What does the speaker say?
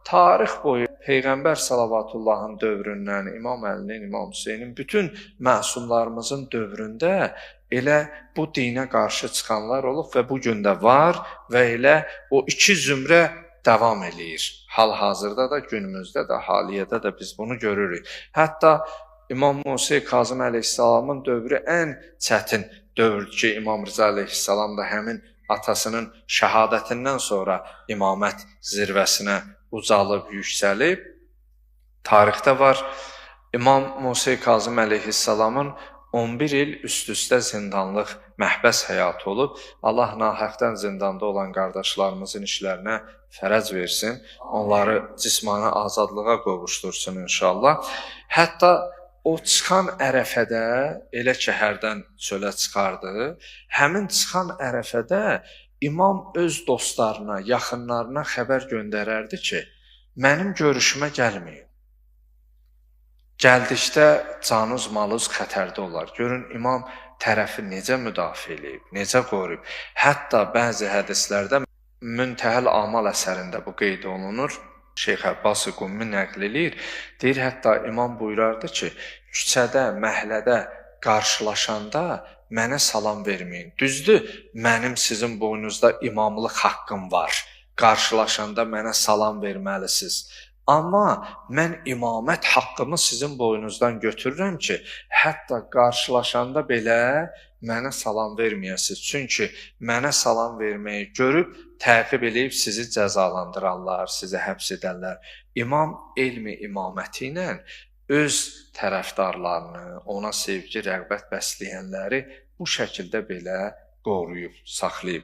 tarix boyu Peyğəmbər Salavatullahın dövründən, İmam Əlinin, İmam Hüseynin, bütün məsumlarımızın dövründə elə bu dinə qarşı çıxanlar olub və bu gün də var və elə o iki zümrə davam eləyir. Hal-hazırda da, günümüzdə də, haliyyədə də biz bunu görürük. Hətta İmam Musa Kazım əleyhissalamın dövrü ən çətin dövrdür ki, İmam Rıza əleyhissalam da həmin atasının şəhadətindən sonra imamət zirvəsinə ucalıb, yüksəlib. Tarixdə var, İmam Musa Kazım əleyhissalamın 11 il üst-üstə zindanlıq məhbəs həyatı olub. Allah nahəqdən zindanda olan qardaşlarımızın işlərinə fərəc versin, onları cismani azadlığa qovuşdursun inşallah. Hətta o çıxan ərəfədə, elə ki, hərdən çölə çıxardı, həmin çıxan ərəfədə imam öz dostlarına, yaxınlarına xəbər göndərərdi ki, mənim görüşümə gəlməyin. Gəldikdə canınız, malınız xətərdə olar. Görün, imam tərəfi necə müdafiə edib, necə qoruyub. Hətta bəzi hədislərdə Müntəhəl Amal əsərində bu qeyd olunur. Şeyx Abbas Qummi nəql edir. Deyir, hətta imam buyurardı ki, küçədə, məhəllədə qarşılaşanda mənə salam verməyin. Düzdür, mənim sizin boynunuzda imamlıq haqqım var. Qarşılaşanda mənə salam verməlisiniz. Amma mən imamət haqqımı sizin boynunuzdan götürürəm ki, hətta qarşılaşanda belə mənə salam verməyəsiniz. Çünki mənə salam verməyi görüb, təqib edib sizi cəzalandırarlar, sizi həbs edərlər. İmam elmi imaməti ilə öz tərəfdarlarını, ona sevgi, rəğbət bəsləyənləri bu şəkildə belə qoruyub, saxlayıb.